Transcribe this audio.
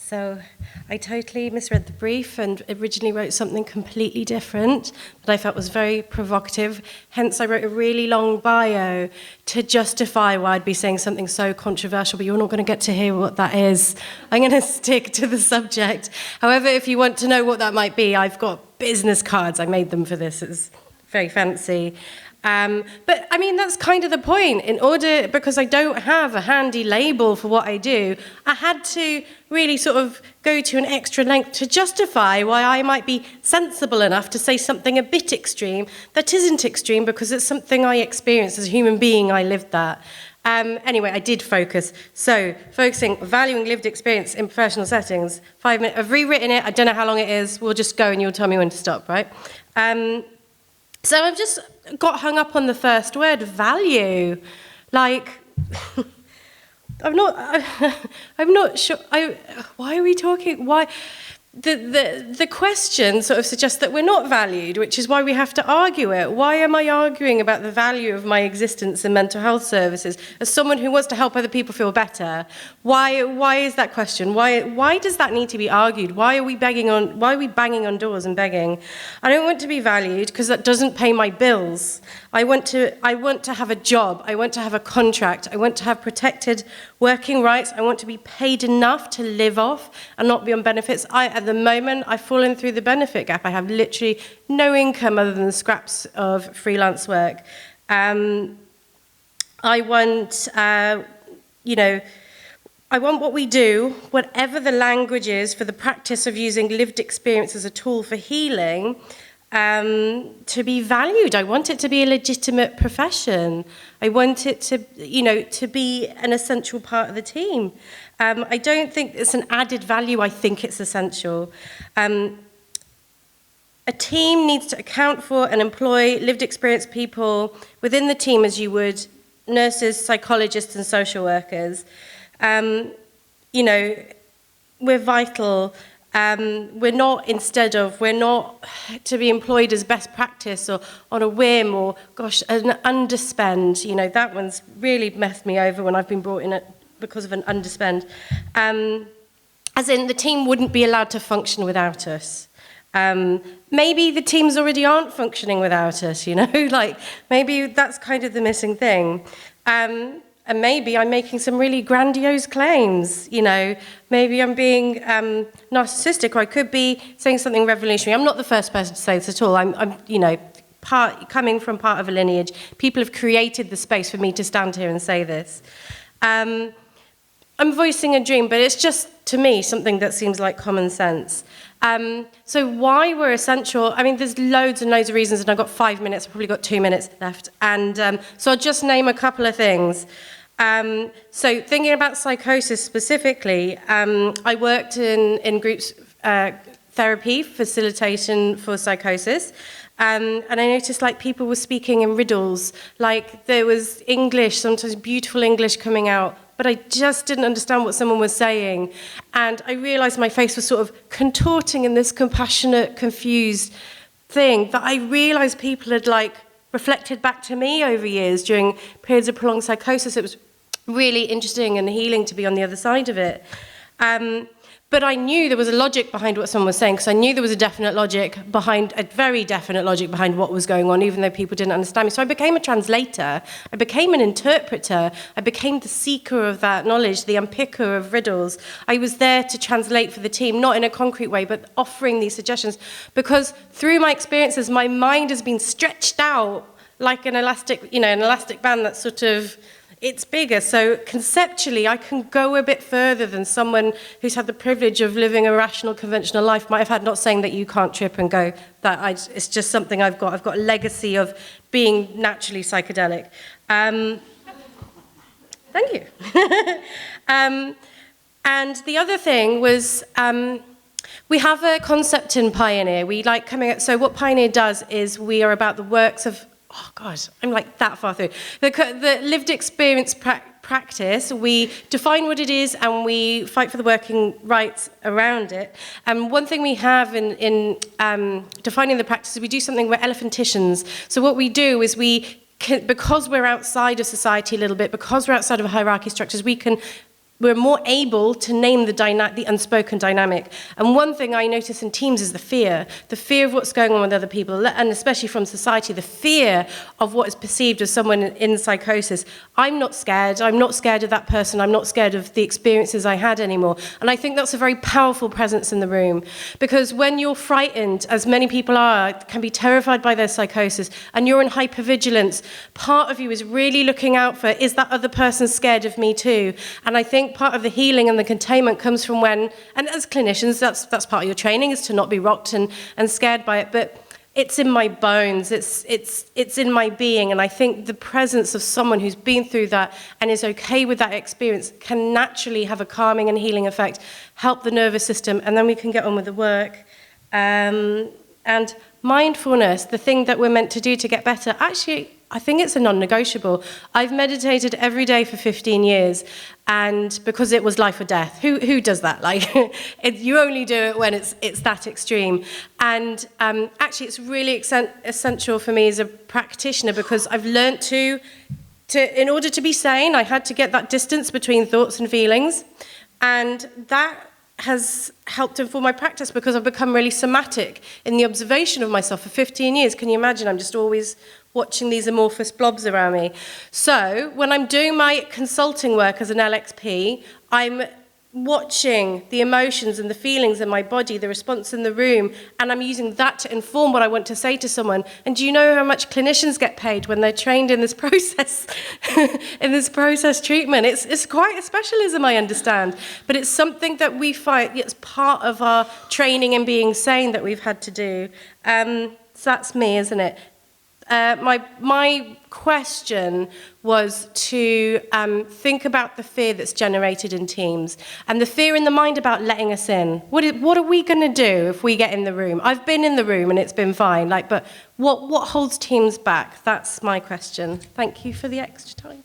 So I totally misread the brief and originally wrote something completely different that I felt was very provocative. Hence, I wrote a really long bio to justify why I'd be saying something so controversial, but you're not going to get to hear what that is. I'm going to stick to the subject. However, if you want to know what that might be, I've got business cards. I made them for this. It's very fancy. But I mean, that's kind of the point. Because I don't have a handy label for what I do, I had to really sort of go to an extra length to justify why I might be sensible enough to say something a bit extreme that isn't extreme because it's something I experienced as a human being. I lived that. Anyway, I did focus. So, focusing, valuing lived experience in professional settings. 5 minutes. I've rewritten it. I don't know how long it is. We'll just go and you'll tell me when to stop, right? So I've just got hung up on the first word, value. Like, I'm not sure. Why are we talking? Why? The question sort of suggests that we're not valued, which is why we have to argue it. Why am I arguing about the value of my existence in mental health services as someone who wants to help other people feel better? Why is that question? Why does that need to be argued? Why are we banging on doors and begging? I don't want to be valued because that doesn't pay my bills. I want to have a job. I want to have a contract. I want to have protected working rights. I want to be paid enough to live off and not be on benefits. At the moment, I've fallen through the benefit gap. I have literally no income other than scraps of freelance work. I want, I want what we do, whatever the language is, for the practice of using lived experience as a tool for healing, to be valued. I want it to be a legitimate profession. I want it to, to be an essential part of the team. I don't think it's an added value. I think it's essential. A team needs to account for and employ lived experience people within the team as you would nurses, psychologists, and social workers. We're vital. We're not to be employed as best practice or on a whim or, gosh, an underspend. That one's really messed me over when I've been brought in because of an underspend. As in, the team wouldn't be allowed to function without us. Maybe the teams already aren't functioning without us, maybe that's kind of the missing thing. And maybe I'm making some really grandiose claims, Maybe I'm being narcissistic, or I could be saying something revolutionary. I'm not the first person to say this at all. I'm coming from part of a lineage. People have created the space for me to stand here and say this. I'm voicing a dream, but it's just, to me, something that seems like common sense. So why we're essential, there's loads and loads of reasons, and I've got 5 minutes, I've probably got 2 minutes left. And so I'll just name a couple of things. So thinking about psychosis specifically, I worked in groups therapy, facilitation for psychosis, and I noticed people were speaking in riddles, there was English, sometimes beautiful English coming out, but I just didn't understand what someone was saying. And I realized my face was sort of contorting in this compassionate, confused thing that I realized people had reflected back to me over years during periods of prolonged psychosis. It was really interesting and healing to be on the other side of it. But I knew there was a logic behind what someone was saying, because I knew there was a very definite logic behind what was going on, even though people didn't understand me. So I became a translator, I became an interpreter, I became the seeker of that knowledge, the unpicker of riddles. I was there to translate for the team, not in a concrete way, but offering these suggestions, because through my experiences, my mind has been stretched out like an elastic band that's sort of, it's bigger. So conceptually, I can go a bit further than someone who's had the privilege of living a rational, conventional life might have had, not saying that you can't trip and go, it's just something I've got. I've got a legacy of being naturally psychedelic. Thank you. And the other thing was, we have a concept in Pioneer. So what Pioneer does is we are about the works of, oh God, I'm that far through. The lived experience practice, we define what it is and we fight for the working rights around it. And one thing we have in defining the practice is we do something, we're elephanticians. So what we do is because we're outside of society a little bit, because we're outside of hierarchy structures, we can we're more able to name the unspoken dynamic. And one thing I notice in teams is the fear of what's going on with other people, and especially from society, the fear of what is perceived as someone in psychosis. I'm not scared of that person, I'm not scared of the experiences I had anymore. And I think that's a very powerful presence in the room, because when you're frightened, as many people are, can be terrified by their psychosis, and you're in hypervigilance, part of you is really looking out for, is that other person scared of me too? And I think part of the healing and the containment comes from when, and as clinicians, that's part of your training, is to not be rocked and scared by it, but it's in my bones, it's in my being, and I think the presence of someone who's been through that and is okay with that experience can naturally have a calming and healing effect, help the nervous system, and then we can get on with the work. And mindfulness, the thing that we're meant to do to get better, actually, I think it's a non-negotiable. I've meditated every day for 15 years, and because it was life or death. Who does that? Like, you only do it when it's that extreme. And actually, it's really essential for me as a practitioner, because I've learned to, in order to be sane, I had to get that distance between thoughts and feelings, and that has helped inform my practice, because I've become really somatic in the observation of myself for 15 years. Can you imagine? I'm just always watching these amorphous blobs around me. So when I'm doing my consulting work as an LXP, I'm watching the emotions and the feelings in my body, the response in the room, and I'm using that to inform what I want to say to someone. And do you know how much clinicians get paid when they're trained in this process, in this process treatment? It's quite a specialism, I understand, but it's something that we find, it's part of our training in being sane that we've had to do. So that's me, isn't it? My question was to think about the fear that's generated in teams, and the fear in the mind about letting us in. What are we going to do if we get in the room? I've been in the room and it's been fine, but what holds teams back? That's my question. Thank you for the extra time.